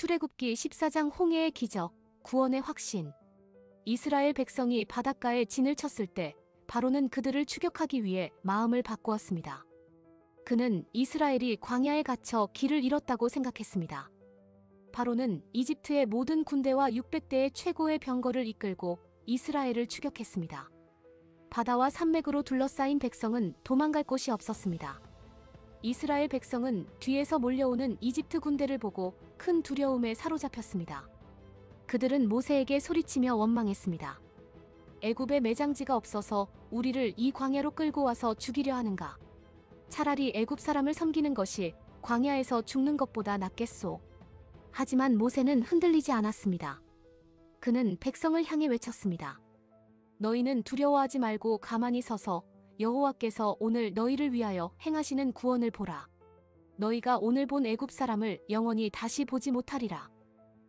출애굽기 14장 홍해의 기적, 구원의 확신. 이스라엘 백성이 바닷가에 진을 쳤을 때 바로는 그들을 추격하기 위해 마음을 바꾸었습니다. 그는 이스라엘이 광야에 갇혀 길을 잃었다고 생각했습니다. 바로는 이집트의 모든 군대와 600대의 최고의 병거를 이끌고 이스라엘을 추격했습니다. 바다와 산맥으로 둘러싸인 백성은 도망갈 곳이 없었습니다. 이스라엘 백성은 뒤에서 몰려오는 이집트 군대를 보고 큰 두려움에 사로잡혔습니다. 그들은 모세에게 소리치며 원망했습니다. 애굽에 매장지가 없어서 우리를 이 광야로 끌고 와서 죽이려 하는가? 차라리 애굽 사람을 섬기는 것이 광야에서 죽는 것보다 낫겠소. 하지만 모세는 흔들리지 않았습니다. 그는 백성을 향해 외쳤습니다. 너희는 두려워하지 말고 가만히 서서 여호와께서 오늘 너희를 위하여 행하시는 구원을 보라. 너희가 오늘 본 애굽 사람을 영원히 다시 보지 못하리라.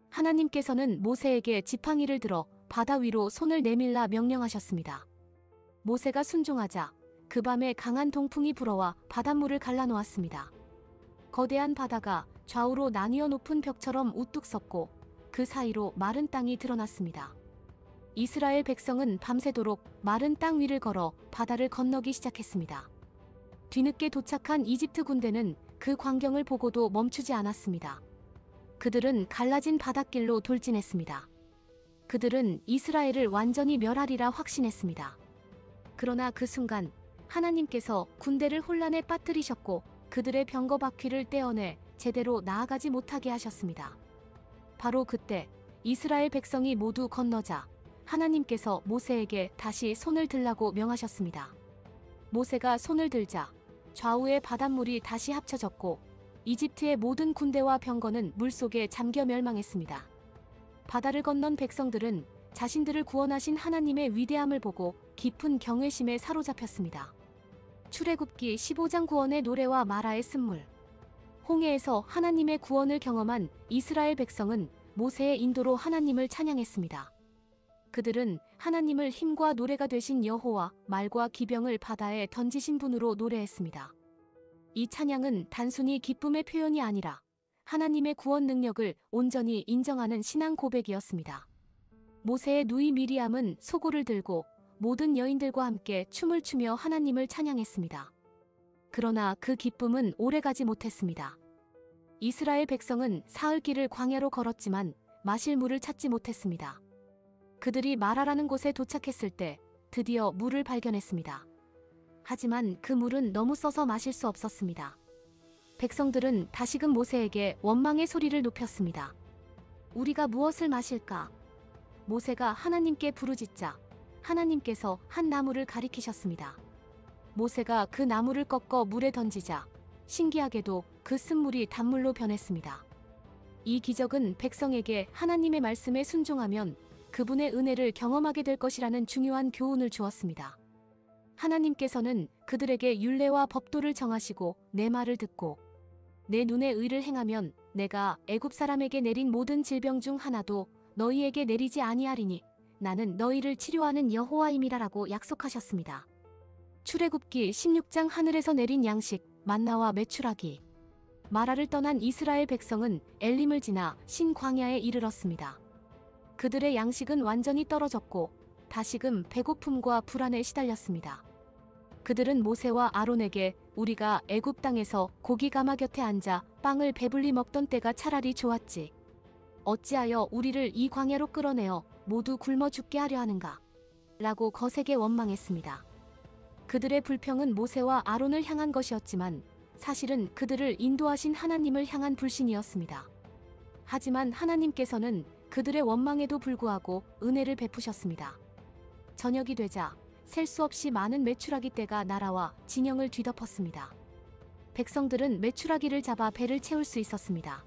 하나님께서는 모세에게 지팡이를 들어 바다 위로 손을 내밀라 명령하셨습니다. 모세가 순종하자 그 밤에 강한 동풍이 불어와 바닷물을 갈라놓았습니다. 거대한 바다가 좌우로 나뉘어 높은 벽처럼 우뚝 섰고 그 사이로 마른 땅이 드러났습니다. 이스라엘 백성은 밤새도록 마른 땅 위를 걸어 바다를 건너기 시작했습니다. 뒤늦게 도착한 이집트 군대는 그 광경을 보고도 멈추지 않았습니다. 그들은 갈라진 바닷길로 돌진했습니다. 그들은 이스라엘을 완전히 멸하리라 확신했습니다. 그러나 그 순간 하나님께서 군대를 혼란에 빠뜨리셨고 그들의 병거 바퀴를 떼어내 제대로 나아가지 못하게 하셨습니다. 바로 그때 이스라엘 백성이 모두 건너자 하나님께서 모세에게 다시 손을 들라고 명하셨습니다. 모세가 손을 들자 좌우의 바닷물이 다시 합쳐졌고 이집트의 모든 군대와 병거는 물속에 잠겨 멸망했습니다. 바다를 건넌 백성들은 자신들을 구원하신 하나님의 위대함을 보고 깊은 경외심에 사로잡혔습니다. 출애굽기 15장 구원의 노래와 마라의 쓴물. 홍해에서 하나님의 구원을 경험한 이스라엘 백성은 모세의 인도로 하나님을 찬양했습니다. 그들은 하나님을 힘과 노래가 되신 여호와, 말과 기병을 바다에 던지신 분으로 노래했습니다. 이 찬양은 단순히 기쁨의 표현이 아니라 하나님의 구원 능력을 온전히 인정하는 신앙 고백이었습니다. 모세의 누이 미리암은 소고를 들고 모든 여인들과 함께 춤을 추며 하나님을 찬양했습니다. 그러나 그 기쁨은 오래가지 못했습니다. 이스라엘 백성은 사흘길을 광야로 걸었지만 마실 물을 찾지 못했습니다. 그들이 마라라는 곳에 도착했을 때 드디어 물을 발견했습니다. 하지만 그 물은 너무 써서 마실 수 없었습니다. 백성들은 다시금 모세에게 원망의 소리를 높였습니다. 우리가 무엇을 마실까? 모세가 하나님께 부르짖자 하나님께서 한 나무를 가리키셨습니다. 모세가 그 나무를 꺾어 물에 던지자 신기하게도 그 쓴물이 단물로 변했습니다. 이 기적은 백성에게 하나님의 말씀에 순종하면 그분의 은혜를 경험하게 될 것이라는 중요한 교훈을 주었습니다. 하나님께서는 그들에게 율례와 법도를 정하시고 내 말을 듣고 내 눈에 의를 행하면 내가 애굽 사람에게 내린 모든 질병 중 하나도 너희에게 내리지 아니하리니 나는 너희를 치료하는 여호와임이라라고 약속하셨습니다. 출애굽기 16장 하늘에서 내린 양식, 만나와 메추라기. 마라를 떠난 이스라엘 백성은 엘림을 지나 신광야에 이르렀습니다. 그들의 양식은 완전히 떨어졌고 다시금 배고픔과 불안에 시달렸습니다. 그들은 모세와 아론에게 우리가 애굽 땅에서 고기 가마 곁에 앉아 빵을 배불리 먹던 때가 차라리 좋았지. 어찌하여 우리를 이 광야로 끌어내어 모두 굶어 죽게 하려 하는가? 라고 거세게 원망했습니다. 그들의 불평은 모세와 아론을 향한 것이었지만 사실은 그들을 인도하신 하나님을 향한 불신이었습니다. 하지만 하나님께서는 그들의 원망에도 불구하고 은혜를 베푸셨습니다. 저녁이 되자 셀 수 없이 많은 메추라기 떼가 날아와 진영을 뒤덮었습니다. 백성들은 메추라기를 잡아 배를 채울 수 있었습니다.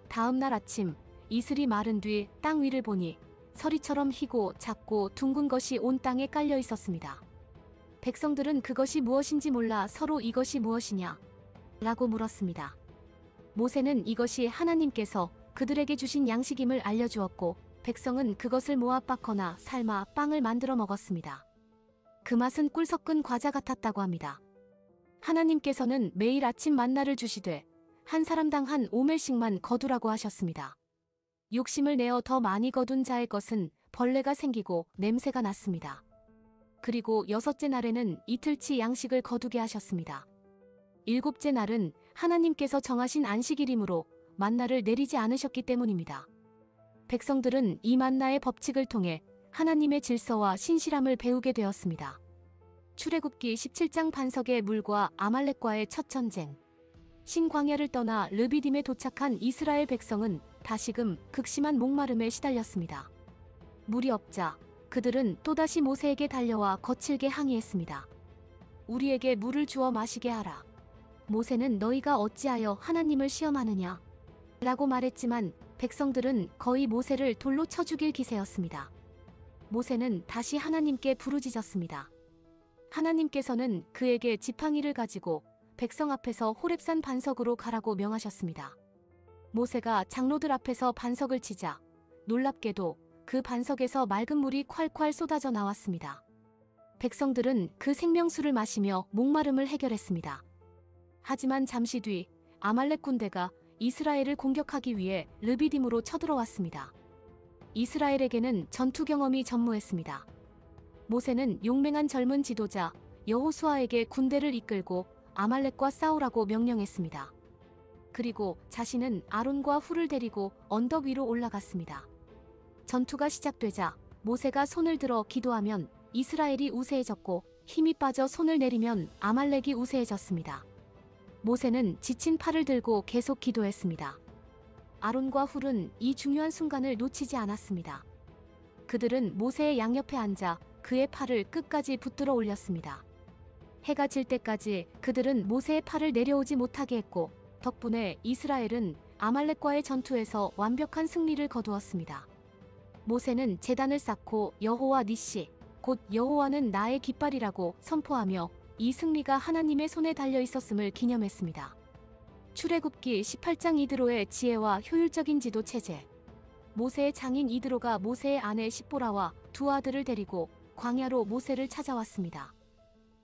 다음 날 아침 이슬이 마른 뒤 땅 위를 보니 서리처럼 희고 작고 둥근 것이 온 땅에 깔려 있었습니다. 백성들은 그것이 무엇인지 몰라 서로 이것이 무엇이냐? 라고 물었습니다. 모세는 이것이 하나님께서 그들에게 주신 양식임을 알려주었고 백성은 그것을 모아 빻거나 삶아 빵을 만들어 먹었습니다. 그 맛은 꿀 섞은 과자 같았다고 합니다. 하나님께서는 매일 아침 만나를 주시되 한 사람당 한 오멜씩만 거두라고 하셨습니다. 욕심을 내어 더 많이 거둔 자의 것은 벌레가 생기고 냄새가 났습니다. 그리고 6째 날에는 이틀치 양식을 거두게 하셨습니다. 7째 날은 하나님께서 정하신 안식일이므로 만나를 내리지 않으셨기 때문입니다. 백성들은 이 만나의 법칙을 통해 하나님의 질서와 신실함을 배우게 되었습니다. 출애굽기 17장 반석의 물과 아말렉과의 첫 전쟁. 신광야를 떠나 르비딤에 도착한 이스라엘 백성은 다시금 극심한 목마름에 시달렸습니다. 물이 없자 그들은 또다시 모세에게 달려와 거칠게 항의했습니다. 우리에게 물을 주어 마시게 하라. 모세는 너희가 어찌하여 하나님을 시험하느냐? 라고 말했지만 백성들은 거의 모세를 돌로 쳐 죽일 기세였습니다. 모세는 다시 하나님께 부르짖었습니다. 하나님께서는 그에게 지팡이를 가지고 백성 앞에서 호렙산 반석으로 가라고 명하셨습니다. 모세가 장로들 앞에서 반석을 치자 놀랍게도 그 반석에서 맑은 물이 콸콸 쏟아져 나왔습니다. 백성들은 그 생명수를 마시며 목마름을 해결했습니다. 하지만 잠시 뒤 아말렉 군대가 이스라엘을 공격하기 위해 르비딤으로 쳐들어왔습니다. 이스라엘에게는 전투 경험이 전무했습니다. 모세는 용맹한 젊은 지도자 여호수아에게 군대를 이끌고 아말렉과 싸우라고 명령했습니다. 그리고 자신은 아론과 훌을 데리고 언덕 위로 올라갔습니다. 전투가 시작되자 모세가 손을 들어 기도하면 이스라엘이 우세해졌고 힘이 빠져 손을 내리면 아말렉이 우세해졌습니다. 모세는 지친 팔을 들고 계속 기도했습니다. 아론과 훌은 이 중요한 순간을 놓치지 않았습니다. 그들은 모세의 양옆에 앉아 그의 팔을 끝까지 붙들어 올렸습니다. 해가 질 때까지 그들은 모세의 팔을 내려오지 못하게 했고 덕분에 이스라엘은 아말렉과의 전투에서 완벽한 승리를 거두었습니다. 모세는 제단을 쌓고 여호와 니시, 곧 여호와는 나의 깃발이라고 선포하며 이 승리가 하나님의 손에 달려 있었음을 기념했습니다. 출애굽기 18장 이드로의 지혜와 효율적인 지도 체제. 모세의 장인 이드로가 모세의 아내 십보라와 두 아들을 데리고 광야로 모세를 찾아왔습니다.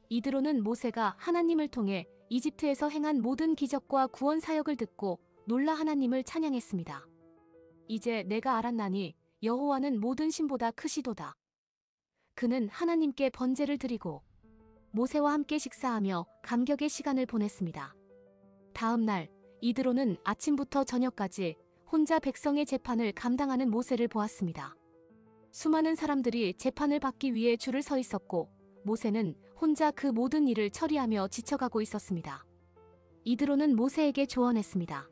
이드로는 모세가 하나님을 통해 이집트에서 행한 모든 기적과 구원 사역을 듣고 놀라 하나님을 찬양했습니다. 이제 내가 알았나니 여호와는 모든 신보다 크시도다. 그는 하나님께 번제를 드리고 모세와 함께 식사하며 감격의 시간을 보냈습니다. 다음 날 이드로는 아침부터 저녁까지 혼자 백성의 재판을 감당하는 모세를 보았습니다. 수많은 사람들이 재판을 받기 위해 줄을 서 있었고 모세는 혼자 그 모든 일을 처리하며 지쳐가고 있었습니다. 이드로는 모세에게 조언했습니다.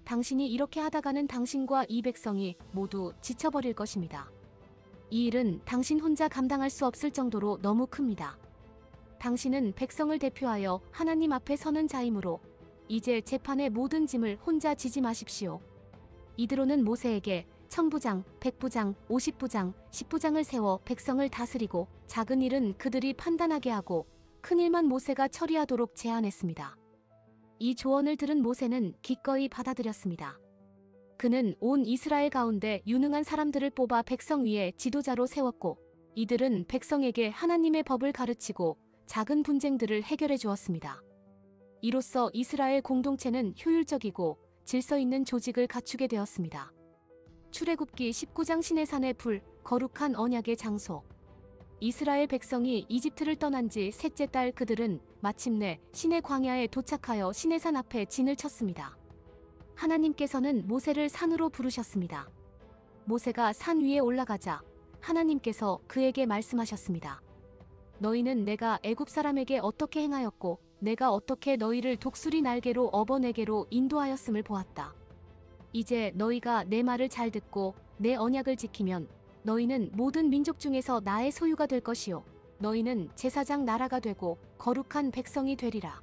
당신이 이렇게 하다가는 당신과 이 백성이 모두 지쳐버릴 것입니다. 이 일은 당신 혼자 감당할 수 없을 정도로 너무 큽니다. 당신은 백성을 대표하여 하나님 앞에 서는 자이므로 이제 재판의 모든 짐을 혼자 지지 마십시오. 이드로는 모세에게 1000부장, 100부장, 50부장, 10부장을 세워 백성을 다스리고 작은 일은 그들이 판단하게 하고 큰 일만 모세가 처리하도록 제안했습니다. 이 조언을 들은 모세는 기꺼이 받아들였습니다. 그는 온 이스라엘 가운데 유능한 사람들을 뽑아 백성 위에 지도자로 세웠고 이들은 백성에게 하나님의 법을 가르치고 작은 분쟁들을 해결해 주었습니다. 이로써 이스라엘 공동체는 효율적이고 질서 있는 조직을 갖추게 되었습니다. 출애굽기 19장 시내산의 불, 거룩한 언약의 장소. 이스라엘 백성이 이집트를 떠난 지 셋째 달 그들은 마침내 시내 광야에 도착하여 시내산 앞에 진을 쳤습니다. 하나님께서는 모세를 산으로 부르셨습니다. 모세가 산 위에 올라가자 하나님께서 그에게 말씀하셨습니다. 너희는 내가 애굽 사람에게 어떻게 행하였고 내가 어떻게 너희를 독수리 날개로 업어 내게로 인도하였음을 보았다. 이제 너희가 내 말을 잘 듣고 내 언약을 지키면 너희는 모든 민족 중에서 나의 소유가 될 것이요 너희는 제사장 나라가 되고 거룩한 백성이 되리라.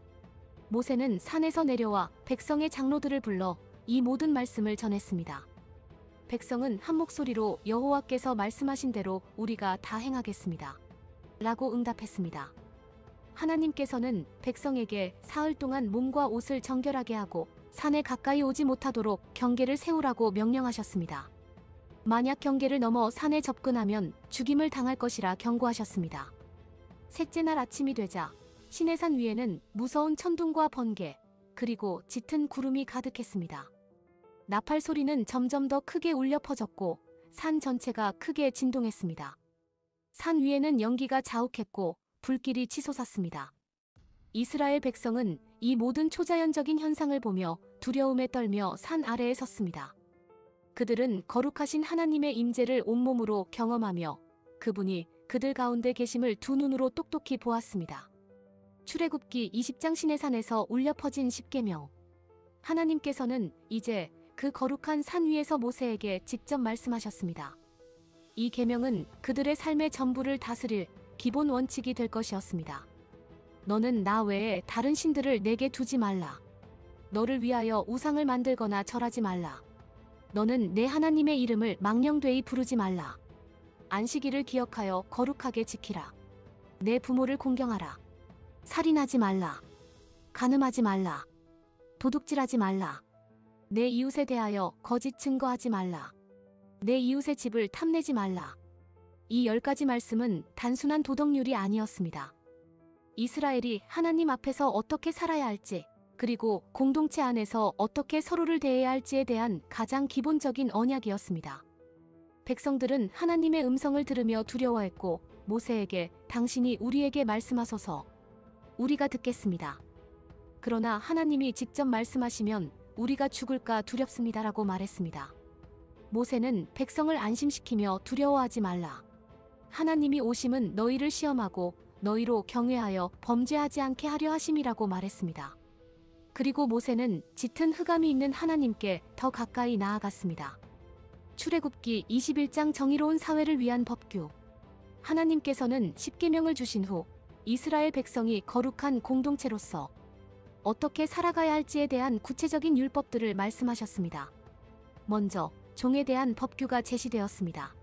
모세는 산에서 내려와 백성의 장로들을 불러 이 모든 말씀을 전했습니다. 백성은 한 목소리로 여호와께서 말씀하신 대로 우리가 다 행하겠습니다. 라고 응답했습니다. 하나님께서는 백성에게 사흘 동안 몸과 옷을 정결하게 하고 산에 가까이 오지 못하도록 경계를 세우라고 명령하셨습니다. 만약 경계를 넘어 산에 접근하면 죽임을 당할 것이라 경고하셨습니다. 셋째 날 아침이 되자 시내산 위에는 무서운 천둥과 번개, 그리고 짙은 구름이 가득했습니다. 나팔 소리는 점점 더 크게 울려 퍼졌고 산 전체가 크게 진동했습니다. 산 위에는 연기가 자욱했고 불길이 치솟았습니다. 이스라엘 백성은 이 모든 초자연적인 현상을 보며 두려움에 떨며 산 아래에 섰습니다. 그들은 거룩하신 하나님의 임재를 온몸으로 경험하며 그분이 그들 가운데 계심을 두 눈으로 똑똑히 보았습니다. 출애굽기 20장 시내산에서 울려 퍼진 십계명. 하나님께서는 이제 그 거룩한 산 위에서 모세에게 직접 말씀하셨습니다. 이 계명은 그들의 삶의 전부를 다스릴 기본 원칙이 될 것이었습니다. 너는 나 외에 다른 신들을 내게 두지 말라. 너를 위하여 우상을 만들거나 절하지 말라. 너는 내 하나님의 이름을 망령되이 부르지 말라. 안식일을 기억하여 거룩하게 지키라. 내 부모를 공경하라. 살인하지 말라. 간음하지 말라. 도둑질하지 말라. 내 이웃에 대하여 거짓 증거하지 말라. 내 이웃의 집을 탐내지 말라. 이 10가지 말씀은 단순한 도덕률이 아니었습니다. 이스라엘이 하나님 앞에서 어떻게 살아야 할지, 그리고 공동체 안에서 어떻게 서로를 대해야 할지에 대한 가장 기본적인 언약이었습니다. 백성들은 하나님의 음성을 들으며 두려워했고 모세에게 당신이 우리에게 말씀하소서. 우리가 듣겠습니다. 그러나 하나님이 직접 말씀하시면 우리가 죽을까 두렵습니다라고 말했습니다. 모세는 백성을 안심시키며 두려워하지 말라. 하나님이 오심은 너희를 시험하고 너희로 경외하여 범죄하지 않게 하려 하심이라고 말했습니다. 그리고 모세는 짙은 흑암이 있는 하나님께 더 가까이 나아갔습니다. 출애굽기 21장 정의로운 사회를 위한 법규. 하나님께서는 십계명을 주신 후 이스라엘 백성이 거룩한 공동체로서 어떻게 살아가야 할지에 대한 구체적인 율법들을 말씀하셨습니다. 먼저 종에 대한 법규가 제시되었습니다.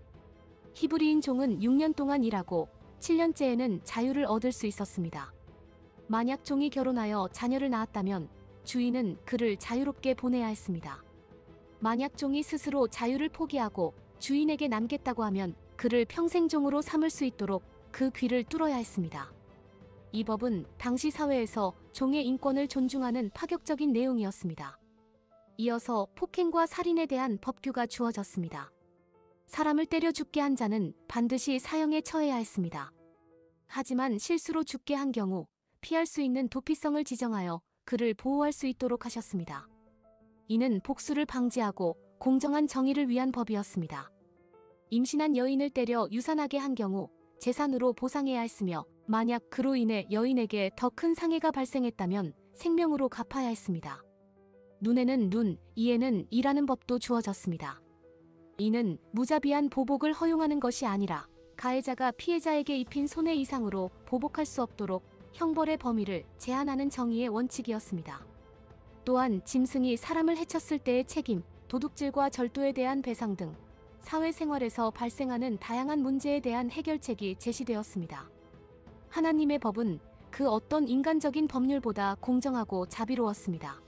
히브리인 종은 6년 동안 일하고 7년째에는 자유를 얻을 수 있었습니다. 만약 종이 결혼하여 자녀를 낳았다면 주인은 그를 자유롭게 보내야 했습니다. 만약 종이 스스로 자유를 포기하고 주인에게 남겠다고 하면 그를 평생 종으로 삼을 수 있도록 그 귀를 뚫어야 했습니다. 이 법은 당시 사회에서 종의 인권을 존중하는 파격적인 내용이었습니다. 이어서 폭행과 살인에 대한 법규가 주어졌습니다. 사람을 때려 죽게 한 자는 반드시 사형에 처해야 했습니다. 하지만 실수로 죽게 한 경우 피할 수 있는 도피성을 지정하여 그를 보호할 수 있도록 하셨습니다. 이는 복수를 방지하고 공정한 정의를 위한 법이었습니다. 임신한 여인을 때려 유산하게 한 경우 재산으로 보상해야 했으며 만약 그로 인해 여인에게 더 큰 상해가 발생했다면 생명으로 갚아야 했습니다. 눈에는 눈, 이에는 이라는 법도 주어졌습니다. 이는 무자비한 보복을 허용하는 것이 아니라 가해자가 피해자에게 입힌 손해 이상으로 보복할 수 없도록 형벌의 범위를 제한하는 정의의 원칙이었습니다. 또한 짐승이 사람을 해쳤을 때의 책임, 도둑질과 절도에 대한 배상 등 사회생활에서 발생하는 다양한 문제에 대한 해결책이 제시되었습니다. 하나님의 법은 그 어떤 인간적인 법률보다 공정하고 자비로웠습니다.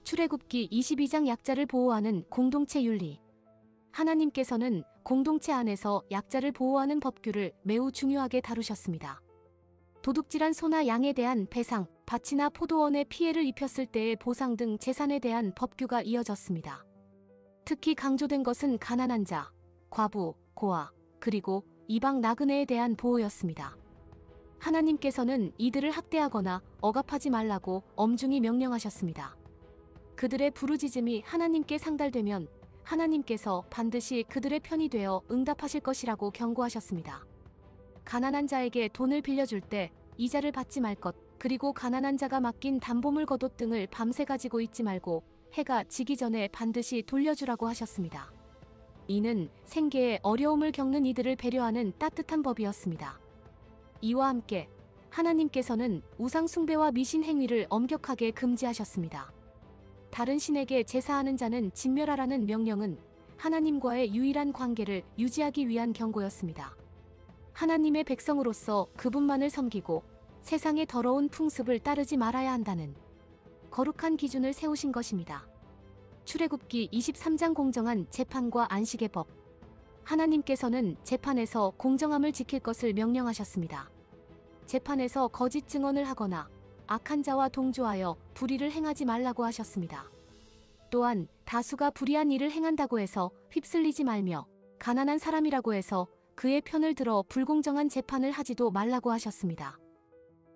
출애굽기 22장 약자를 보호하는 공동체 윤리. 하나님께서는 공동체 안에서 약자를 보호하는 법규를 매우 중요하게 다루셨습니다. 도둑질한 소나 양에 대한 배상, 밭이나 포도원에 피해를 입혔을 때의 보상 등 재산에 대한 법규가 이어졌습니다. 특히 강조된 것은 가난한 자, 과부, 고아, 그리고 이방 나그네에 대한 보호였습니다. 하나님께서는 이들을 학대하거나 억압하지 말라고 엄중히 명령하셨습니다. 그들의 부르짖음이 하나님께 상달되면 하나님께서 반드시 그들의 편이 되어 응답하실 것이라고 경고하셨습니다. 가난한 자에게 돈을 빌려줄 때 이자를 받지 말 것, 그리고 가난한 자가 맡긴 담보물 겉옷 등을 밤새 가지고 있지 말고 해가 지기 전에 반드시 돌려주라고 하셨습니다. 이는 생계에 어려움을 겪는 이들을 배려하는 따뜻한 법이었습니다. 이와 함께 하나님께서는 우상 숭배와 미신 행위를 엄격하게 금지하셨습니다. 다른 신에게 제사하는 자는 진멸하라는 명령은 하나님과의 유일한 관계를 유지하기 위한 경고였습니다. 하나님의 백성으로서 그분만을 섬기고 세상의 더러운 풍습을 따르지 말아야 한다는 거룩한 기준을 세우신 것입니다. 출애굽기 23장 공정한 재판과 안식의 법. 하나님께서는 재판에서 공정함을 지킬 것을 명령하셨습니다. 재판에서 거짓 증언을 하거나 악한 자와 동조하여 불의를 행하지 말라고 하셨습니다. 또한 다수가 불의한 일을 행한다고 해서 휩쓸리지 말며 가난한 사람이라고 해서 그의 편을 들어 불공정한 재판을 하지도 말라고 하셨습니다.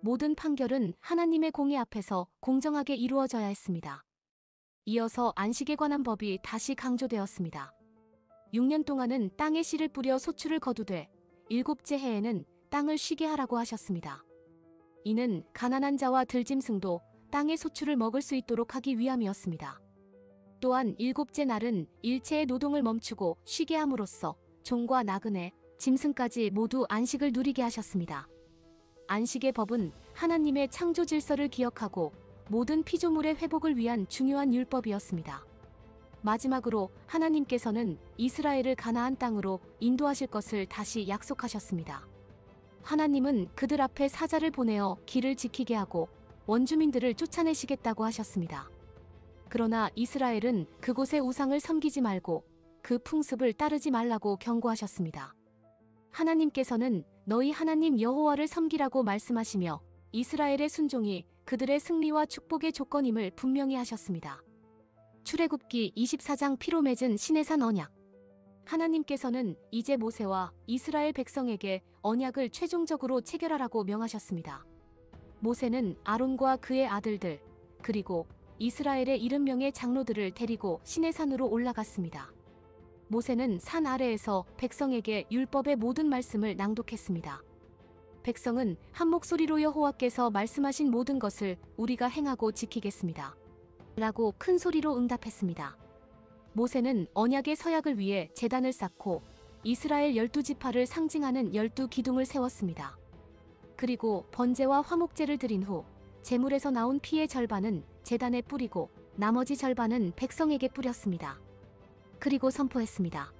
모든 판결은 하나님의 공의 앞에서 공정하게 이루어져야 했습니다. 이어서 안식에 관한 법이 다시 강조되었습니다. 6년 동안은 땅에 씨를 뿌려 소출을 거두되 7째 해에는 땅을 쉬게 하라고 하셨습니다. 이는 가난한 자와 들짐승도 땅의 소출을 먹을 수 있도록 하기 위함이었습니다. 또한 7째 날은 일체의 노동을 멈추고 쉬게 함으로써 종과 나그네, 짐승까지 모두 안식을 누리게 하셨습니다. 안식의 법은 하나님의 창조 질서를 기억하고 모든 피조물의 회복을 위한 중요한 율법이었습니다. 마지막으로 하나님께서는 이스라엘을 가나안 땅으로 인도하실 것을 다시 약속하셨습니다. 하나님은 그들 앞에 사자를 보내어 길을 지키게 하고 원주민들을 쫓아내시겠다고 하셨습니다. 그러나 이스라엘은 그곳의 우상을 섬기지 말고 그 풍습을 따르지 말라고 경고하셨습니다. 하나님께서는 너희 하나님 여호와를 섬기라고 말씀하시며 이스라엘의 순종이 그들의 승리와 축복의 조건임을 분명히 하셨습니다. 출애굽기 24장 피로 맺은 시내산 언약. 하나님께서는 이제 모세와 이스라엘 백성에게 언약을 최종적으로 체결하라고 명하셨습니다. 모세는 아론과 그의 아들들, 그리고 이스라엘의 70명의 장로들을 데리고 시내산으로 올라갔습니다. 모세는 산 아래에서 백성에게 율법의 모든 말씀을 낭독했습니다. 백성은 한 목소리로 여호와께서 말씀하신 모든 것을 우리가 행하고 지키겠습니다. 라고 큰 소리로 응답했습니다. 모세는 언약의 서약을 위해 제단을 쌓고 이스라엘 12지파를 상징하는 12기둥을 세웠습니다. 그리고 번제와 화목제를 드린 후 제물에서 나온 피의 절반은 제단에 뿌리고 나머지 절반은 백성에게 뿌렸습니다. 그리고 선포했습니다.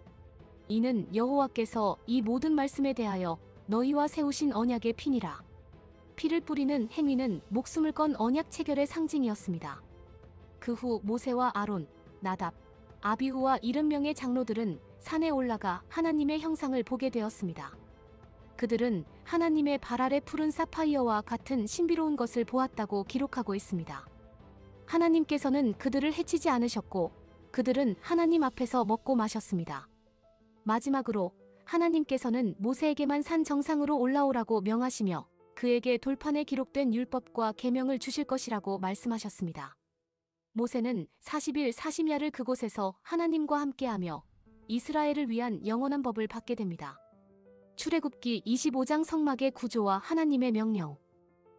이는 여호와께서 이 모든 말씀에 대하여 너희와 세우신 언약의 피니라. 피를 뿌리는 행위는 목숨을 건 언약 체결의 상징이었습니다. 그 후 모세와 아론, 나답, 아비후와 70명의 장로들은 산에 올라가 하나님의 형상을 보게 되었습니다. 그들은 하나님의 발 아래 푸른 사파이어와 같은 신비로운 것을 보았다고 기록하고 있습니다. 하나님께서는 그들을 해치지 않으셨고 그들은 하나님 앞에서 먹고 마셨습니다. 마지막으로 하나님께서는 모세에게만 산 정상으로 올라오라고 명하시며 그에게 돌판에 기록된 율법과 계명을 주실 것이라고 말씀하셨습니다. 모세는 40일 40야를 그곳에서 하나님과 함께하며 이스라엘을 위한 영원한 법을 받게 됩니다. 출애굽기 25장 성막의 구조와 하나님의 명령.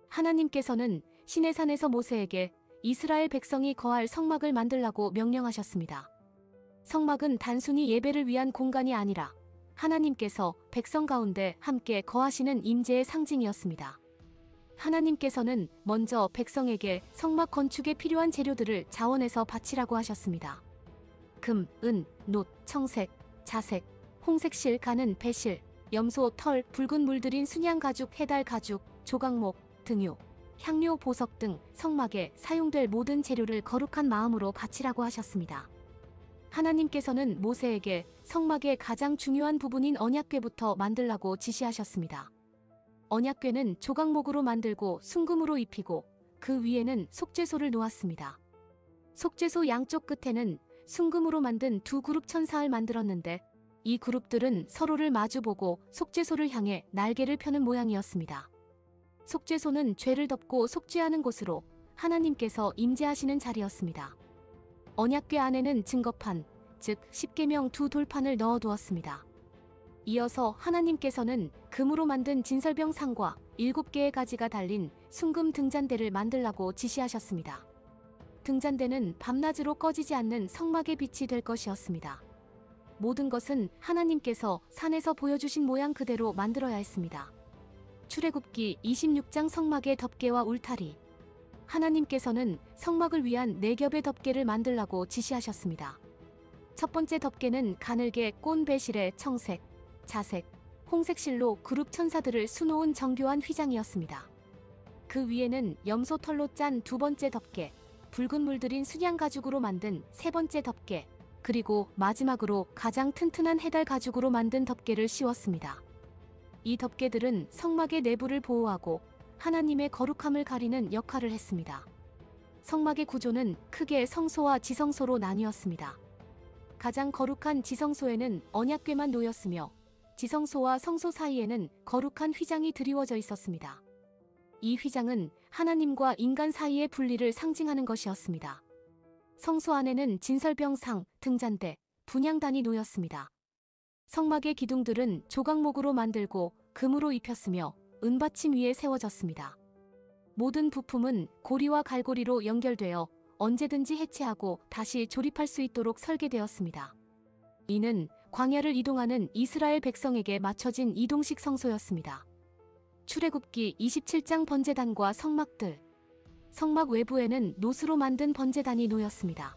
하나님께서는 시내산에서 모세에게 이스라엘 백성이 거할 성막을 만들라고 명령하셨습니다. 성막은 단순히 예배를 위한 공간이 아니라 하나님께서 백성 가운데 함께 거하시는 임재의 상징이었습니다. 하나님께서는 먼저 백성에게 성막 건축에 필요한 재료들을 자원에서 바치라고 하셨습니다. 금, 은, 놋, 청색, 자색, 홍색 실, 가는 배실, 염소, 털, 붉은 물들인 순양 가죽, 해달 가죽, 조각목, 등유, 향료, 보석 등 성막에 사용될 모든 재료를 거룩한 마음으로 바치라고 하셨습니다. 하나님께서는 모세에게 성막의 가장 중요한 부분인 언약궤부터 만들라고 지시하셨습니다. 언약궤는 조각목으로 만들고 순금으로 입히고 그 위에는 속죄소를 놓았습니다. 속죄소 양쪽 끝에는 순금으로 만든 두 그룹 천사를 만들었는데 이 그룹들은 서로를 마주보고 속죄소를 향해 날개를 펴는 모양이었습니다. 속죄소는 죄를 덮고 속죄하는 곳으로 하나님께서 임재하시는 자리였습니다. 언약궤 안에는 증거판, 즉 십계명 두 돌판을 넣어두었습니다. 이어서 하나님께서는 금으로 만든 진설병 상과 7개의 가지가 달린 순금 등잔대를 만들라고 지시하셨습니다. 등잔대는 밤낮으로 꺼지지 않는 성막의 빛이 될 것이었습니다. 모든 것은 하나님께서 산에서 보여주신 모양 그대로 만들어야 했습니다. 출애굽기 26장 성막의 덮개와 울타리. 하나님께서는 성막을 위한 4겹의 덮개를 만들라고 지시하셨습니다. 첫 번째 덮개는 가늘게 꼰 배실의 청색, 자색, 홍색 실로 그룹 천사들을 수놓은 정교한 휘장이었습니다. 그 위에는 염소 털로 짠 두 번째 덮개, 붉은 물들인 순양 가죽으로 만든 세 번째 덮개, 그리고 마지막으로 가장 튼튼한 해달 가죽으로 만든 덮개를 씌웠습니다. 이 덮개들은 성막의 내부를 보호하고 하나님의 거룩함을 가리는 역할을 했습니다. 성막의 구조는 크게 성소와 지성소로 나뉘었습니다. 가장 거룩한 지성소에는 언약궤만 놓였으며 지성소와 성소 사이에는 거룩한 휘장이 드리워져 있었습니다. 이 휘장은 하나님과 인간 사이의 분리를 상징하는 것이었습니다. 성소 안에는 진설병상, 등잔대, 분향단이 놓였습니다. 성막의 기둥들은 조각목으로 만들고 금으로 입혔으며 은받침 위에 세워졌습니다. 모든 부품은 고리와 갈고리로 연결되어 언제든지 해체하고 다시 조립할 수 있도록 설계되었습니다. 이는 광야를 이동하는 이스라엘 백성에게 맞춰진 이동식 성소였습니다. 출애굽기 27장 번제단과 성막들. 성막 외부에는 노스로 만든 번제단이 놓였습니다.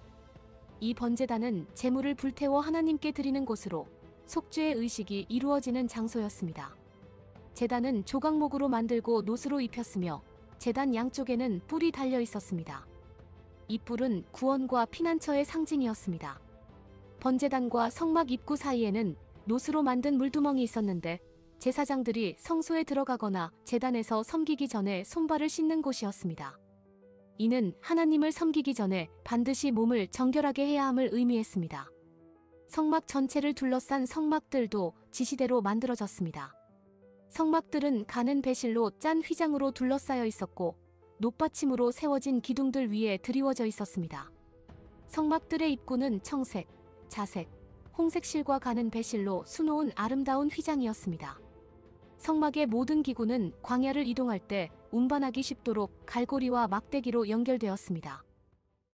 이 번제단은 제물을 불태워 하나님께 드리는 곳으로 속죄의 의식이 이루어지는 장소였습니다. 제단은 조각목으로 만들고 노스로 입혔으며 제단 양쪽에는 뿔이 달려 있었습니다. 이 뿔은 구원과 피난처의 상징이었습니다. 번제단과 성막 입구 사이에는 노스로 만든 물두멍이 있었는데 제사장들이 성소에 들어가거나 제단에서 섬기기 전에 손발을 씻는 곳이었습니다. 이는 하나님을 섬기기 전에 반드시 몸을 정결하게 해야 함을 의미했습니다. 성막 전체를 둘러싼 성막들도 지시대로 만들어졌습니다. 성막들은 가는 배실로 짠 휘장으로 둘러싸여 있었고 높받침으로 세워진 기둥들 위에 드리워져 있었습니다. 성막들의 입구는 청색, 자색, 홍색 실과 가는 배실로 수놓은 아름다운 휘장이었습니다. 성막의 모든 기구는 광야를 이동할 때 운반하기 쉽도록 갈고리와 막대기로 연결되었습니다.